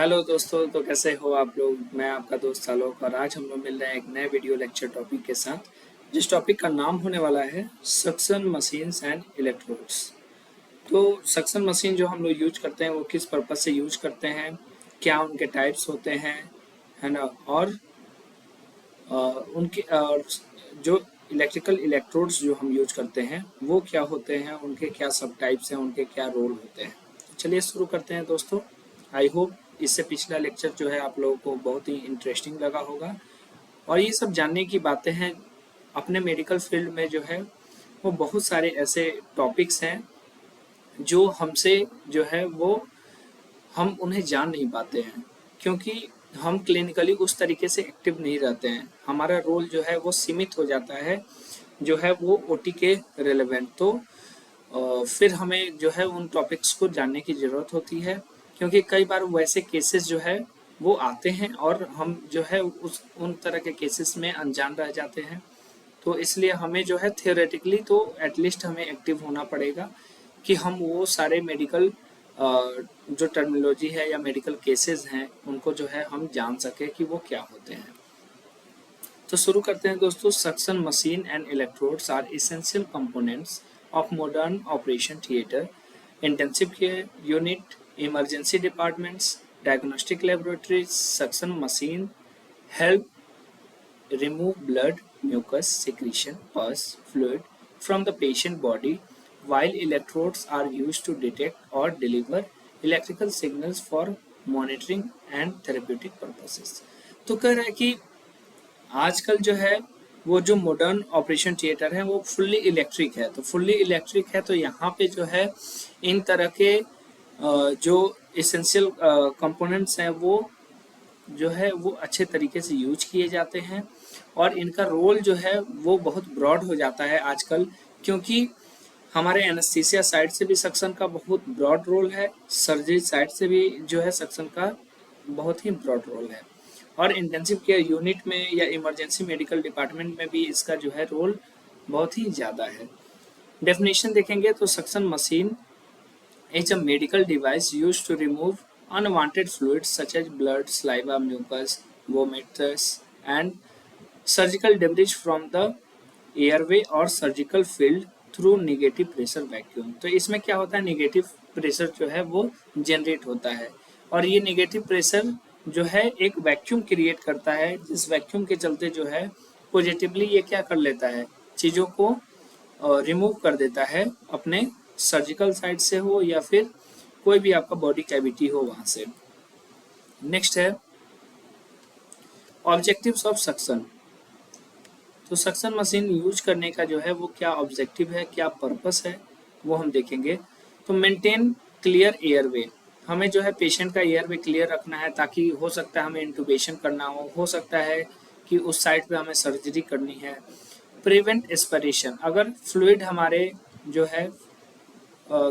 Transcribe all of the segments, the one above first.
Hello दोस्तों, तो कैसे हो आप लोग। मैं आपका दोस्त आलोक और आज हम लोग मिल रहे हैं एक नए वीडियो लेक्चर टॉपिक के साथ, जिस टॉपिक का नाम होने वाला है सक्शन मशीन्स एंड इलेक्ट्रोड्स। तो सक्शन मशीन जो हम लोग यूज करते हैं वो किस पर्पज से यूज करते हैं, क्या उनके टाइप्स होते हैं, है ना। और उनके और जो इलेक्ट्रिकल इलेक्ट्रोड्स जो हम यूज करते हैं वो क्या होते हैं, उनके क्या सब टाइप्स हैं, उनके क्या रोल होते हैं। तो चलिए शुरू करते हैं दोस्तों। आई होप इससे पिछला लेक्चर जो है आप लोगों को बहुत ही इंटरेस्टिंग लगा होगा और ये सब जानने की बातें हैं। अपने मेडिकल फील्ड में जो है वो बहुत सारे ऐसे टॉपिक्स हैं जो हमसे जो है वो हम उन्हें जान नहीं पाते हैं, क्योंकि हम क्लिनिकली उस तरीके से एक्टिव नहीं रहते हैं। हमारा रोल जो है वो सीमित हो जाता है, जो है वो ओटी के रिलेवेंट। तो फिर हमें जो है उन टॉपिक्स को जानने की ज़रूरत होती है, क्योंकि कई बार वैसे केसेस जो है वो आते हैं और हम जो है उस उन तरह के केसेस में अनजान रह जाते हैं। तो इसलिए हमें जो है थियोरेटिकली तो एटलीस्ट हमें एक्टिव होना पड़ेगा कि हम वो सारे मेडिकल जो टर्मिनोलॉजी है या मेडिकल केसेस हैं उनको जो है हम जान सके कि वो क्या होते हैं। तो शुरू करते हैं दोस्तों। Suction machine and electrodes are essential components of modern operation theatre, intensive care unit, emergency departments, diagnostic laboratories. Suction machine help remove blood, mucus, secretion, pus, fluid from the patient body, while electrodes are used to detect or deliver electrical signals for monitoring and therapeutic purposes। तो कह रहा है कि आजकल जो है वो जो मॉडर्न ऑपरेशन थिएटर है वो फुल्ली इलेक्ट्रिक है। तो फुल्ली इलेक्ट्रिक है तो यहाँ पे जो है इन तरह के जो इसेंशियल कंपोनेंट्स हैं वो जो है वो अच्छे तरीके से यूज किए जाते हैं और इनका रोल जो है वो बहुत ब्रॉड हो जाता है आजकल, क्योंकि हमारे एनेस्थीसिया साइड से भी सक्शन का बहुत ब्रॉड रोल है, सर्जरी साइड से भी जो है सक्शन का बहुत ही ब्रॉड रोल है, और इंटेंसिव केयर यूनिट में या इमरजेंसी मेडिकल डिपार्टमेंट में भी इसका जो है रोल बहुत ही ज़्यादा है। डेफिनेशन देखेंगे तो suction machine is a medical device used to remove unwanted fluids such as blood, saliva, mucus, vomitus, and surgical debris from the airway or surgical field through negative pressure vacuum। तो इसमें क्या होता है, negative pressure जो है वो generate होता है और ये नेगेटिव प्रेशर जो है एक वैक्यूम क्रिएट करता है, जिस वैक्यूम के चलते जो है पॉजिटिवली ये क्या कर लेता है, चीज़ों को रिमूव कर देता है, अपने सर्जिकल साइड से हो या फिर कोई भी आपका बॉडी कैविटी हो वहां से। नेक्स्ट है ऑब्जेक्टिव्स ऑफ सक्शन। तो सक्शन मशीन यूज करने का जो है वो क्या ऑब्जेक्टिव है, क्या पर्पस है, वो हम देखेंगे। तो मेंटेन क्लियर एयरवे, हमें जो है पेशेंट का एयरवे क्लियर रखना है, ताकि हो सकता है हमें इंटूबेशन करना हो सकता है कि उस साइड पे हमें सर्जरी करनी है। प्रिवेंट एस्पिरेशन, अगर फ्लूइड हमारे जो है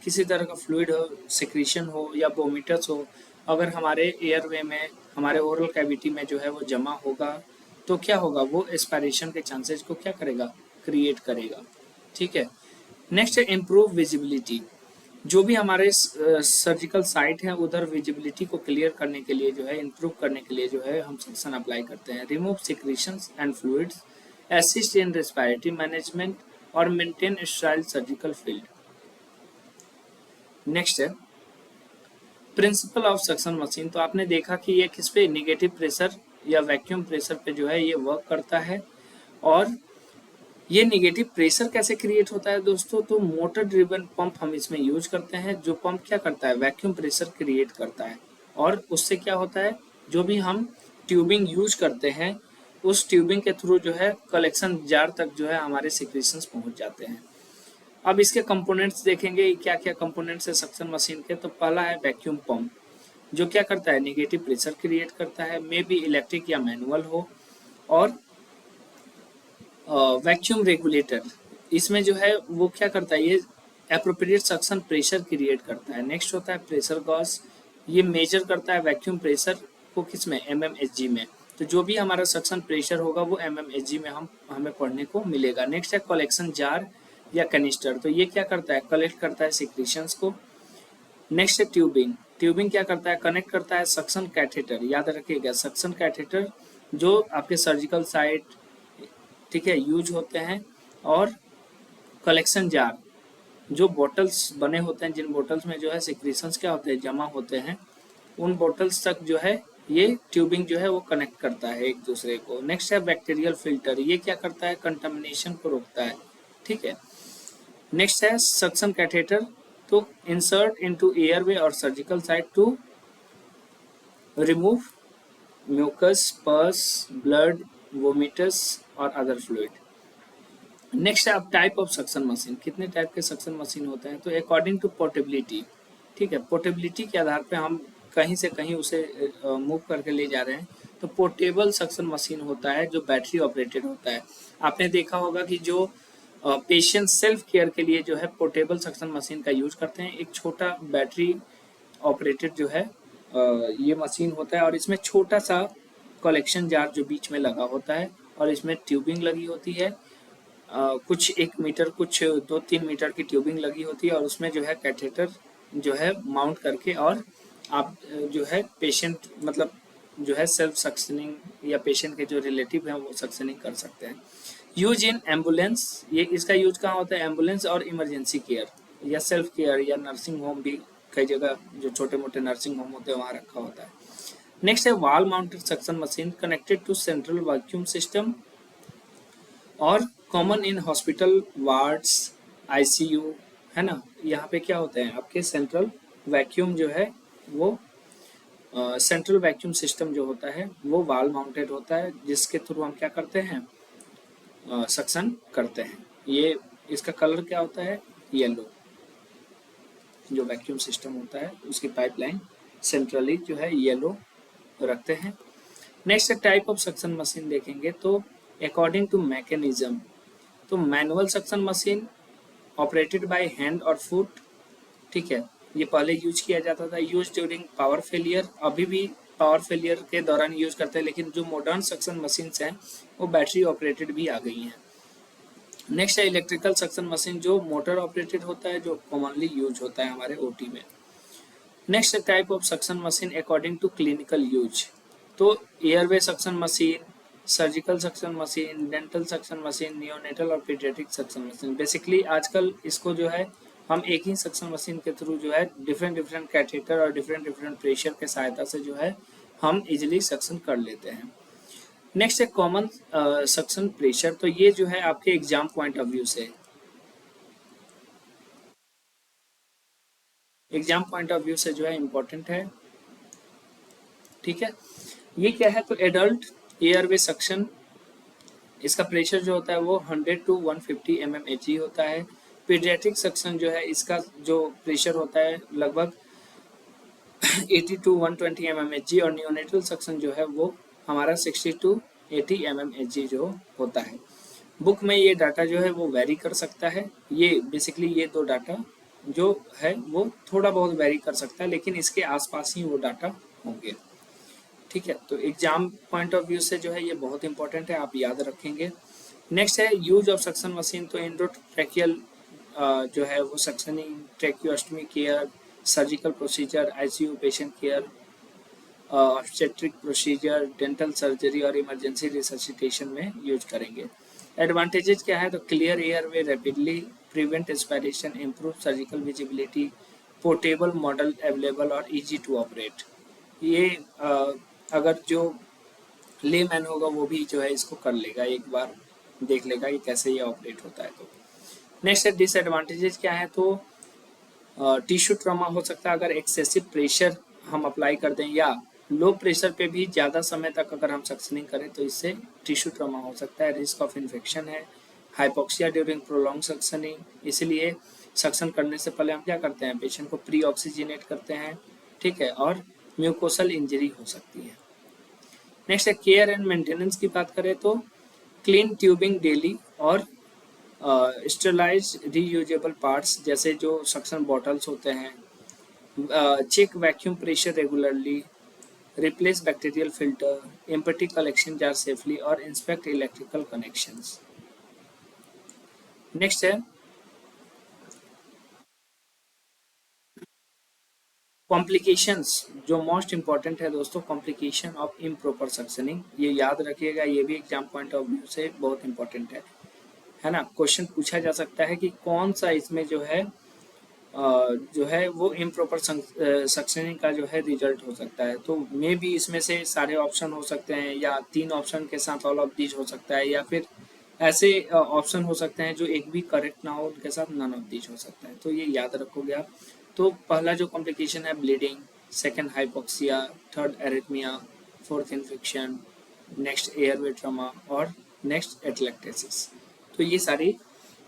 किसी तरह का फ्लूइड हो, सिक्रीशन हो या वोमिटस हो, अगर हमारे एयरवे में, हमारे ओरल कैविटी में जो है वो जमा होगा तो क्या होगा, वो एस्पायरेशन के चांसेस को क्या करेगा, क्रिएट करेगा। ठीक है। नेक्स्ट है इम्प्रूव विजिबिलिटी, जो भी हमारे सर्जिकल साइट है उधर विजिबिलिटी को क्लियर करने के लिए जो है, इम्प्रूव करने के लिए जो है हम सक्शन अप्लाई करते हैं। Remove secretions and fluids, assist in respiratory management और maintain sterile surgical field. Next है प्रिंसिपल ऑफ सक्शन मशीन। तो आपने देखा कि ये किस पे, नेगेटिव प्रेशर या वैक्यूम प्रेशर पे जो है ये वर्क करता है। और ये नेगेटिव प्रेशर कैसे क्रिएट होता है दोस्तों, तो मोटर ड्रिवन पंप हम इसमें यूज करते हैं, जो पंप क्या करता है, वैक्यूम प्रेशर क्रिएट करता है और उससे क्या होता है, जो भी हम ट्यूबिंग यूज करते हैं उस ट्यूबिंग के थ्रू जो है कलेक्शन जार तक जो है हमारे सिक्रीशंस पहुंच जाते हैं। अब इसके कंपोनेंट्स देखेंगे, क्या क्या कंपोनेंट्स है सक्शन मशीन के। तो पहला है वैक्यूम पंप, जो क्या करता है, नेगेटिव प्रेशर क्रिएट करता है, मे बी इलेक्ट्रिक या मैनुअल हो। और वैक्यूम रेगुलेटर, इसमें जो है वो क्या करता है, ये एप्रोप्रिएट सक्शन प्रेशर क्रिएट करता है। नेक्स्ट होता है प्रेशर गॉज, ये मेजर करता है वैक्यूम प्रेशर को किस में, mmHg में। तो जो भी हमारा सक्शन प्रेशर होगा वो mmHg में हमें पढ़ने को मिलेगा। नेक्स्ट है कलेक्शन जार या कैनिस्टर, तो ये क्या करता है, कलेक्ट करता है सिक्रीशंस को। नेक्स्ट है ट्यूबिंग, ट्यूबिंग क्या करता है, कनेक्ट करता है सक्शन कैथेटर, याद रखिएगा सक्शन कैथेटर जो आपके सर्जिकल साइट, ठीक है, यूज होते हैं, और कलेक्शन जार जो बोटल्स बने होते हैं, जिन बोटल्स में जो है सिक्रीशंस क्या होते हैं, जमा होते हैं, उन बोटल्स तक जो है ये ट्यूबिंग जो है वो कनेक्ट करता है एक दूसरे को। नेक्स्ट है बैक्टीरियल फिल्टर, ये क्या करता है, कंटामिनेशन को रोकता है, ठीक है। नेक्स्ट है सक्शन कैथेटर, तो इंसर्ट इनटू एयरवे और surgical site to remove mucus, pus, blood, vomitus और अदर फ्लूइड। नेक्स्ट है अब टाइप ऑफ सक्शन मशीन, कितने टाइप के सक्शन मशीन होते हैं, तो अकॉर्डिंग टू पोर्टेबिलिटी, ठीक है, पोर्टेबिलिटी के आधार पे हम कहीं से कहीं उसे मूव करके ले जा रहे हैं। तो पोर्टेबल सक्शन मशीन होता है जो बैटरी ऑपरेटेड होता है। आपने देखा होगा कि जो पेशेंट सेल्फ केयर के लिए जो है पोर्टेबल सक्शन मशीन का यूज करते हैं, एक छोटा बैटरी ऑपरेटेड जो है ये मशीन होता है, और इसमें छोटा सा कलेक्शन जार जो बीच में लगा होता है, और इसमें ट्यूबिंग लगी होती है, कुछ 1 मीटर, कुछ 2-3 मीटर की ट्यूबिंग लगी होती है, और उसमें जो है कैथेटर जो है माउंट करके, और आप जो है पेशेंट मतलब जो है सेल्फ सक्शनिंग या पेशेंट के जो रिलेटिव हैं वो सक्शनिंग कर सकते हैं। यूज इन एम्बुलेंस, ये इसका यूज कहाँ होता है, एम्बुलेंस और इमरजेंसी केयर या सेल्फ केयर या नर्सिंग होम भी, कई जगह जो छोटे मोटे नर्सिंग होम होते हैं वहाँ रखा होता है। नेक्स्ट है wall mounted suction machine connected to central vacuum system और common in hospital wards, ICU, है ना। यहाँ पे क्या होते हैं आपके सेंट्रल वैक्यूम जो है वो सेंट्रल वैक्यूम सिस्टम जो होता है वो वॉल माउंटेड होता है, जिसके थ्रू हम क्या करते हैं, सक्शन करते हैं। ये इसका कलर क्या होता है, येलो, जो वैक्यूम सिस्टम होता है उसकी पाइपलाइन सेंट्रली जो है येलो रखते हैं। Next type of suction machine देखेंगे तो अकॉर्डिंग टू मैकेनिज्म, तो manual suction machine operated by hand और फुट, ठीक है, ये पहले यूज किया जाता था, यूज ड्यूरिंग पावर फेलियर, अभी भी पावर फेलियर के दौरान यूज करते हैं, लेकिन जो मॉडर्न सक्शन मशीन्स हैं वो बैटरी ऑपरेटेड भी आ गई हैं। नेक्स्ट है इलेक्ट्रिकल सक्शन मशीन जो मोटर ऑपरेटेड होता है, जो कॉमनली यूज होता है हमारे ओटी में। Next type of suction machine according to clinical use, तो airway suction machine, surgical suction machine, dental suction machine, neonatal और पीडियाट्रिक सक्शन मशीन। बेसिकली आजकल इसको जो है हम एक ही सक्शन मशीन के थ्रू जो है डिफरेंट डिफरेंट कैथेटर और डिफरेंट डिफरेंट प्रेशर के सहायता से जो है हम इजिली सक्शन कर लेते हैं। नेक्स्ट है कॉमन सक्शन प्रेशर, तो ये जो है आपके एग्जाम पॉइंट ऑफ व्यू से, एग्जाम पॉइंट ऑफ व्यू से जो है इम्पोर्टेंट है, ठीक है। ये क्या है, तो एडल्ट एयरवे सक्शन, इसका प्रेशर जो होता है वो 100 to 150 mmHg होता है। पीडियाट्रिक सक्शन जो है इसका जो प्रेशर होता है लगभग 80 to 120 mmHg, और नियोनेटल सक्शन जो है वो हमारा 60 to 80 mmHg जो होता है। बुक में ये डाटा जो है वो वेरी कर सकता है, ये बेसिकली ये दो डाटा जो है वो थोड़ा बहुत वेरी कर सकता है, लेकिन इसके आसपास ही वो डाटा होंगे, ठीक है। तो एग्जाम पॉइंट ऑफ व्यू से जो है ये बहुत इंपॉर्टेंट है, आप याद रखेंगे। नेक्स्ट है यूज ऑफ सक्शन मशीन, तो एंडोट्रैकियल जो है वो suctioning, tracheostomy care, surgical procedure, ICU patient care, obstetric procedure, dental surgery और इमरजेंसी रिससिटेशन में यूज करेंगे। एडवांटेजेस क्या है, तो clear airway rapidly, prevent aspiration, improve surgical visibility, portable model available और इजी टू ऑपरेट। ये अगर जो लेमैन होगा वो भी जो है इसको कर लेगा, एक बार देख लेगा कि कैसे ये ऑपरेट होता है। तो नेक्स्ट डिसएडवांटेजेस क्या है, तो टिश्यू ट्रॉमा हो सकता है अगर एक्सेसिव प्रेशर हम अप्लाई कर दें, या लो प्रेशर पे भी ज़्यादा समय तक अगर हम सक्शनिंग करें तो इससे टिश्यू ट्रॉमा हो सकता है। रिस्क ऑफ इन्फेक्शन है, हाइपोक्सिया ड्यूरिंग प्रोलॉन्ग सक्शनिंग, इसलिए सक्शन करने से पहले हम क्या करते हैं, पेशेंट को प्री ऑक्सीजनेट करते हैं, ठीक है, और म्यूकोसल इंजरी हो सकती है। नेक्स्ट है केयर एंड मेंटेनेंस की बात करें तो क्लीन ट्यूबिंग डेली, और स्टेरलाइज रीयूजेबल पार्ट्स जैसे जो सक्शन बॉटल्स होते हैं, check vacuum pressure regularly, replace bacterial filter, empty collection jar safely, और इंस्पेक्ट इलेक्ट्रिकल कनेक्शंस। नेक्स्ट है कॉम्प्लिकेशंस जो मोस्ट इंपॉर्टेंट है दोस्तों, कॉम्प्लिकेशन ऑफ इम्प्रॉपर सक्शनिंग, ये याद रखिएगा, ये भी एग्जाम पॉइंट ऑफ व्यू से बहुत इंपॉर्टेंट है ना। क्वेश्चन पूछा जा सकता है कि कौन सा इसमें जो है वो इम्प्रॉपर सक्शनिंग का जो है रिजल्ट हो सकता है। तो मे भी इसमें से सारे ऑप्शन हो सकते हैं, या 3 ऑप्शन के साथ ऑल ऑफ दीज हो सकता है, या फिर ऐसे ऑप्शन हो सकते हैं जो एक भी करेक्ट ना हो, उनके साथ नन ऑफ दीज हो सकता है। तो ये याद रखोगे आप। तो पहला जो कॉम्प्लिकेशन है bleeding, second hypoxia, third arrhythmia, fourth infection, next airway trauma और नेक्स्ट एटलेक्टेसिस। तो ये सारी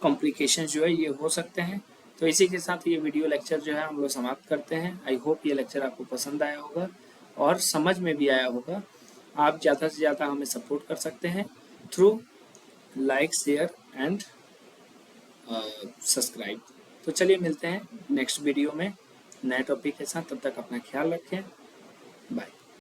कॉम्प्लिकेशन जो है ये हो सकते हैं। तो इसी के साथ ये वीडियो लेक्चर जो है हम लोग समाप्त करते हैं। आई होप ये लेक्चर आपको पसंद आया होगा और समझ में भी आया होगा। आप ज़्यादा से ज़्यादा हमें सपोर्ट कर सकते हैं through like, share and subscribe. तो चलिए मिलते हैं नेक्स्ट वीडियो में नए टॉपिक के साथ। तब तक अपना ख्याल रखें। बाय।